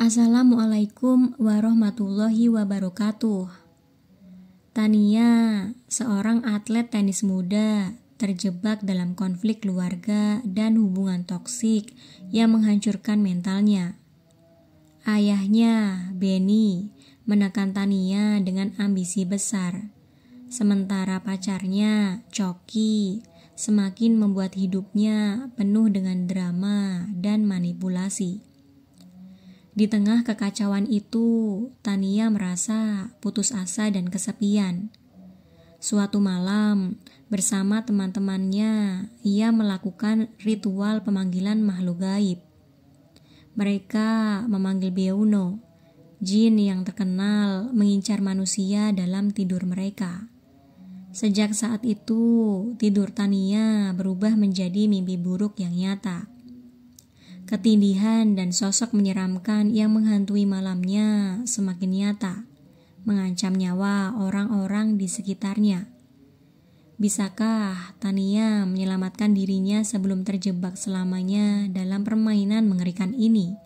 Assalamualaikum warahmatullahi wabarakatuh. Tania, seorang atlet tenis muda, terjebak dalam konflik keluarga dan hubungan toksik yang menghancurkan mentalnya. Ayahnya, Benny, menekan Tania dengan ambisi besar, sementara pacarnya, Coki, semakin membuat hidupnya penuh dengan drama dan manipulasi. Di tengah kekacauan itu, Tania merasa putus asa dan kesepian. Suatu malam, bersama teman-temannya, ia melakukan ritual pemanggilan makhluk gaib. Mereka memanggil Beuno, jin yang terkenal mengincar manusia dalam tidur mereka. Sejak saat itu, tidur Tania berubah menjadi mimpi buruk yang nyata. Ketindihan dan sosok menyeramkan yang menghantui malamnya semakin nyata, mengancam nyawa orang-orang di sekitarnya. Bisakah Tania menyelamatkan dirinya sebelum terjebak selamanya dalam permainan mengerikan ini?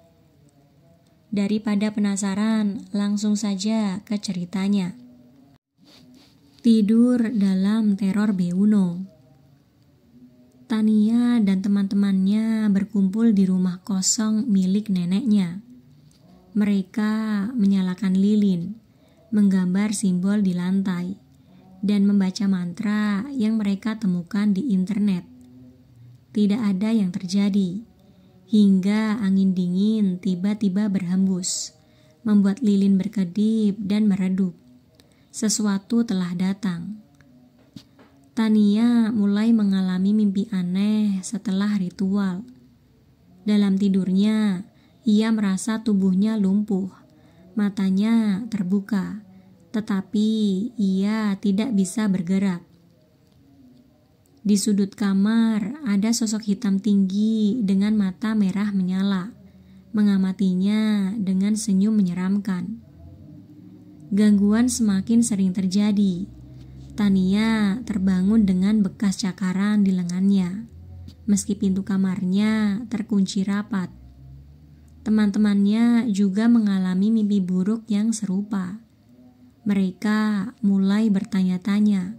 Daripada penasaran, langsung saja ke ceritanya. Tidur dalam teror Beuno. Tania dan teman-temannya berkumpul di rumah kosong milik neneknya. Mereka menyalakan lilin, menggambar simbol di lantai, dan membaca mantra yang mereka temukan di internet. Tidak ada yang terjadi, hingga angin dingin tiba-tiba berhembus, membuat lilin berkedip dan meredup. Sesuatu telah datang. Tania mulai mengalami mimpi aneh setelah ritual. Dalam tidurnya, ia merasa tubuhnya lumpuh, matanya terbuka, tetapi ia tidak bisa bergerak. Di sudut kamar ada sosok hitam tinggi dengan mata merah menyala, mengamatinya dengan senyum menyeramkan. Gangguan semakin sering terjadi. Tania terbangun dengan bekas cakaran di lengannya, meski pintu kamarnya terkunci rapat. Teman-temannya juga mengalami mimpi buruk yang serupa. Mereka mulai bertanya-tanya,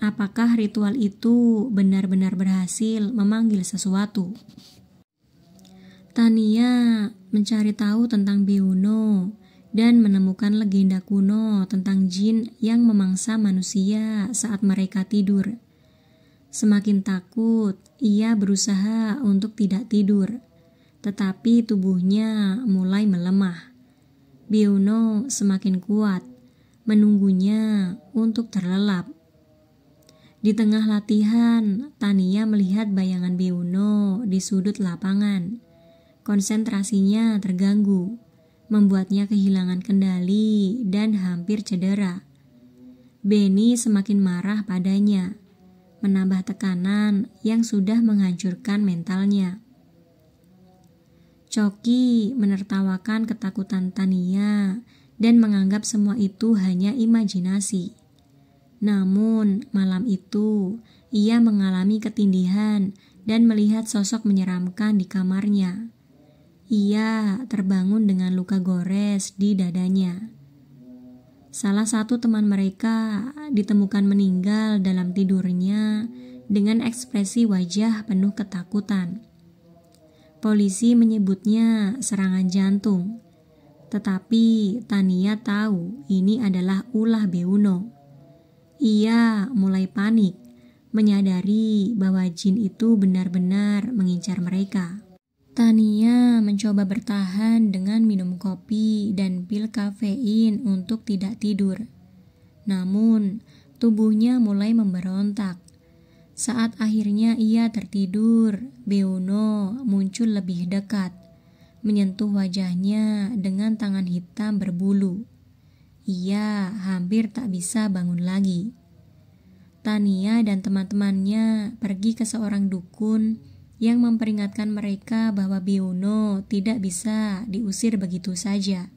apakah ritual itu benar-benar berhasil memanggil sesuatu? Tania mencari tahu tentang Beuno dan menemukan legenda kuno tentang jin yang memangsa manusia saat mereka tidur. Semakin takut, ia berusaha untuk tidak tidur, tetapi tubuhnya mulai melemah. Beuno semakin kuat, menunggunya untuk terlelap. Di tengah latihan, Tania melihat bayangan Beuno di sudut lapangan. Konsentrasinya terganggu, membuatnya kehilangan kendali dan hampir cedera. Benny semakin marah padanya, menambah tekanan yang sudah menghancurkan mentalnya. Coki menertawakan ketakutan Tania dan menganggap semua itu hanya imajinasi. Namun malam itu ia mengalami ketindihan dan melihat sosok menyeramkan di kamarnya. Ia terbangun dengan luka gores di dadanya. Salah satu teman mereka ditemukan meninggal dalam tidurnya dengan ekspresi wajah penuh ketakutan. Polisi menyebutnya serangan jantung, tetapi Tania tahu ini adalah ulah Beuno. Ia mulai panik, menyadari bahwa jin itu benar-benar mengincar mereka. Tania mencoba bertahan dengan minum kopi dan pil kafein untuk tidak tidur. Namun, tubuhnya mulai memberontak. Saat akhirnya ia tertidur, Beuno muncul lebih dekat, menyentuh wajahnya dengan tangan hitam berbulu. Ia hampir tak bisa bangun lagi. Tania dan teman-temannya pergi ke seorang dukun yang memperingatkan mereka bahwa Beuno tidak bisa diusir begitu saja.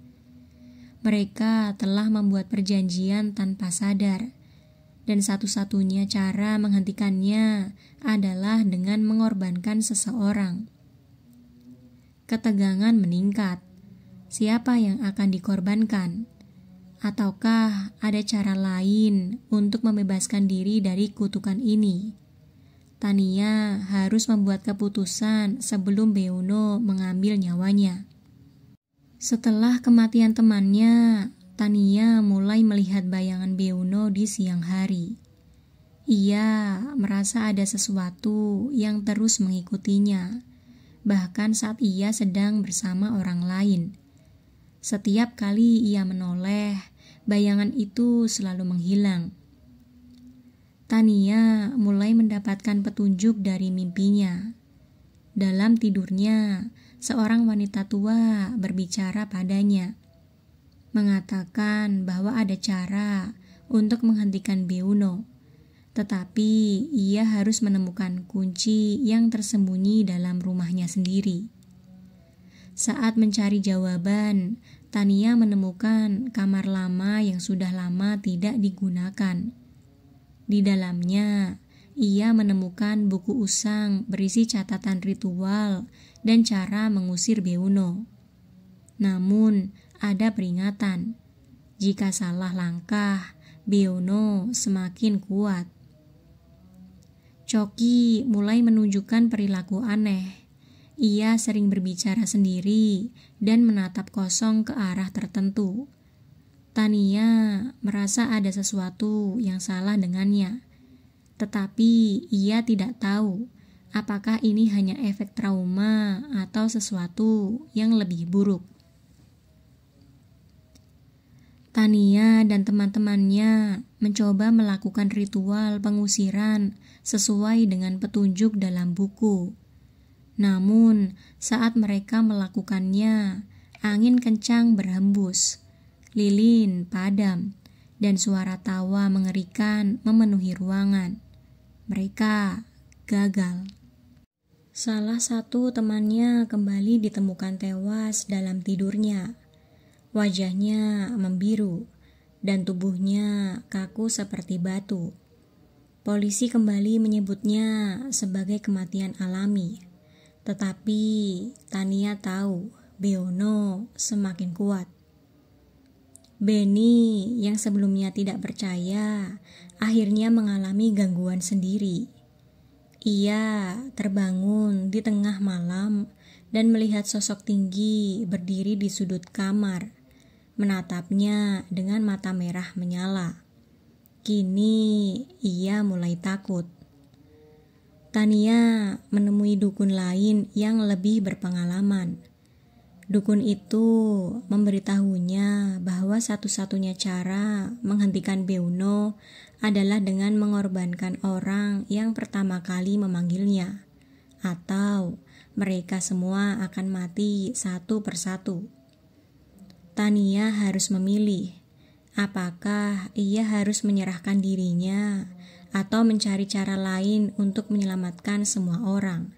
Mereka telah membuat perjanjian tanpa sadar, dan satu-satunya cara menghentikannya adalah dengan mengorbankan seseorang. Ketegangan meningkat. siapa yang akan dikorbankan? Ataukah ada cara lain untuk membebaskan diri dari kutukan ini? Tania harus membuat keputusan sebelum Beono mengambil nyawanya. Setelah kematian temannya, Tania mulai melihat bayangan Beono di siang hari. Ia merasa ada sesuatu yang terus mengikutinya, bahkan saat ia sedang bersama orang lain. Setiap kali ia menoleh, bayangan itu selalu menghilang. Tania mulai mendapatkan petunjuk dari mimpinya. Dalam tidurnya, seorang wanita tua berbicara padanya, mengatakan bahwa ada cara untuk menghentikan Beono, tetapi ia harus menemukan kunci yang tersembunyi dalam rumahnya sendiri. Saat mencari jawaban, Tania menemukan kamar lama yang sudah lama tidak digunakan. Di dalamnya, ia menemukan buku usang berisi catatan ritual dan cara mengusir Beono. Namun, ada peringatan. Jika salah langkah, Beono semakin kuat. Choki mulai menunjukkan perilaku aneh. Ia sering berbicara sendiri dan menatap kosong ke arah tertentu. Tania merasa ada sesuatu yang salah dengannya, tetapi ia tidak tahu apakah ini hanya efek trauma atau sesuatu yang lebih buruk. Tania dan teman-temannya mencoba melakukan ritual pengusiran sesuai dengan petunjuk dalam buku. Namun, saat mereka melakukannya, angin kencang berhembus, lilin padam, dan suara tawa mengerikan memenuhi ruangan. Mereka gagal. Salah satu temannya kembali ditemukan tewas dalam tidurnya. Wajahnya membiru dan tubuhnya kaku seperti batu. Polisi kembali menyebutnya sebagai kematian alami. Tetapi Tania tahu Beono semakin kuat. Benny yang sebelumnya tidak percaya akhirnya mengalami gangguan sendiri. Ia terbangun di tengah malam dan melihat sosok tinggi berdiri di sudut kamar, menatapnya dengan mata merah menyala. Kini ia mulai takut. Tania menemui dukun lain yang lebih berpengalaman. Dukun itu memberitahunya bahwa satu-satunya cara menghentikan Beono adalah dengan mengorbankan orang yang pertama kali memanggilnya, atau mereka semua akan mati satu persatu. Tania harus memilih, apakah ia harus menyerahkan dirinya atau mencari cara lain untuk menyelamatkan semua orang.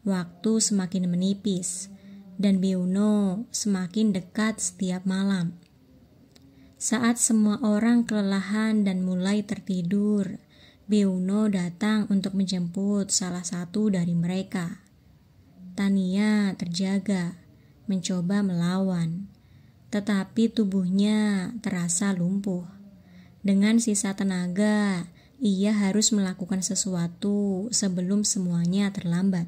Waktu semakin menipis, dan Beono semakin dekat setiap malam. Saat semua orang kelelahan dan mulai tertidur, Beono datang untuk menjemput salah satu dari mereka. Tania terjaga, mencoba melawan, tetapi tubuhnya terasa lumpuh. Dengan sisa tenaga, ia harus melakukan sesuatu sebelum semuanya terlambat.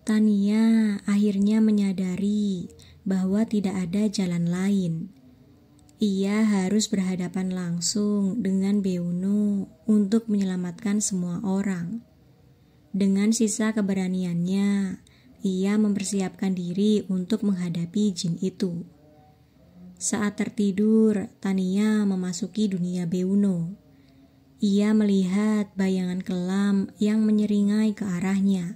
Tania akhirnya menyadari bahwa tidak ada jalan lain. Ia harus berhadapan langsung dengan Beono untuk menyelamatkan semua orang. Dengan sisa keberaniannya, ia mempersiapkan diri untuk menghadapi jin itu. Saat tertidur, Tania memasuki dunia Beono. Ia melihat bayangan kelam yang menyeringai ke arahnya,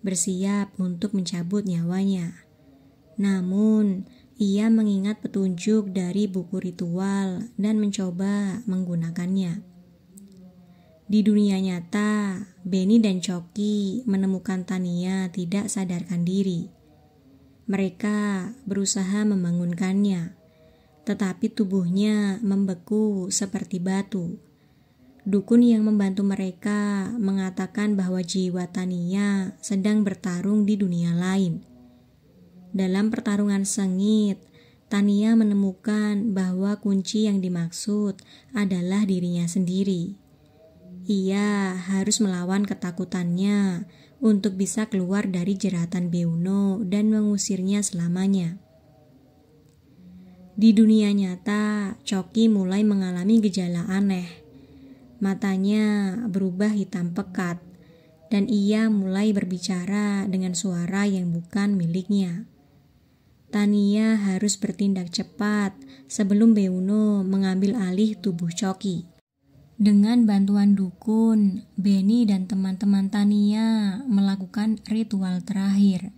bersiap untuk mencabut nyawanya. Namun, ia mengingat petunjuk dari buku ritual dan mencoba menggunakannya. Di dunia nyata, Benny dan Choki menemukan Tania tidak sadarkan diri. Mereka berusaha membangunkannya, tetapi tubuhnya membeku seperti batu. Dukun yang membantu mereka mengatakan bahwa jiwa Tania sedang bertarung di dunia lain. Dalam pertarungan sengit, Tania menemukan bahwa kunci yang dimaksud adalah dirinya sendiri. Ia harus melawan ketakutannya untuk bisa keluar dari jeratan Beuno dan mengusirnya selamanya. Di dunia nyata, Choki mulai mengalami gejala aneh. Matanya berubah hitam pekat, dan ia mulai berbicara dengan suara yang bukan miliknya. Tania harus bertindak cepat sebelum Beuno mengambil alih tubuh Choki. Dengan bantuan dukun, Benny dan teman-teman Tania melakukan ritual terakhir.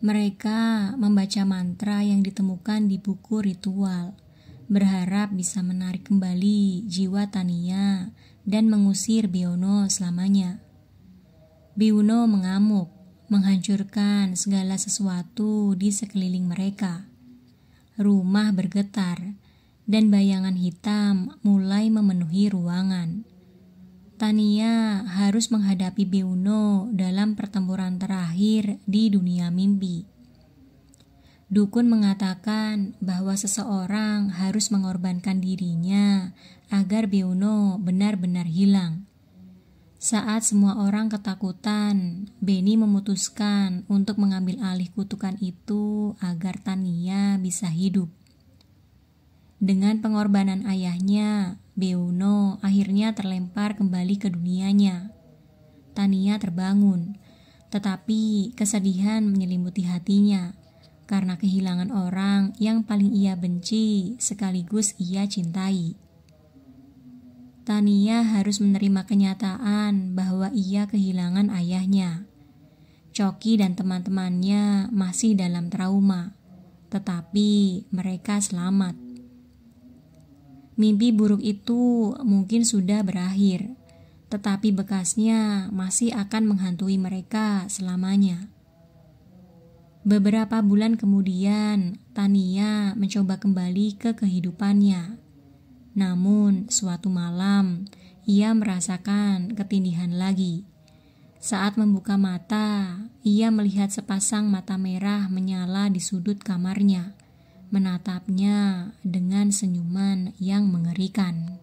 Mereka membaca mantra yang ditemukan di buku ritual, berharap bisa menarik kembali jiwa Tania dan mengusir Beuno selamanya. Beuno mengamuk, menghancurkan segala sesuatu di sekeliling mereka. Rumah bergetar, dan bayangan hitam mulai memenuhi ruangan. Tania harus menghadapi Beuno dalam pertempuran terakhir di dunia mimpi. Dukun mengatakan bahwa seseorang harus mengorbankan dirinya agar Beuno benar-benar hilang. Saat semua orang ketakutan, Benny memutuskan untuk mengambil alih kutukan itu agar Tania bisa hidup. Dengan pengorbanan ayahnya, Beuno akhirnya terlempar kembali ke dunianya. Tania terbangun, tetapi kesedihan menyelimuti hatinya karena kehilangan orang yang paling ia benci sekaligus ia cintai. Tania harus menerima kenyataan bahwa ia kehilangan ayahnya. Choki dan teman-temannya masih dalam trauma, tetapi mereka selamat. Mimpi buruk itu mungkin sudah berakhir, tetapi bekasnya masih akan menghantui mereka selamanya. Beberapa bulan kemudian, Tania mencoba kembali ke kehidupannya. Namun, suatu malam, ia merasakan ketindihan lagi. Saat membuka mata, ia melihat sepasang mata merah menyala di sudut kamarnya, menatapnya dengan senyuman yang mengerikan.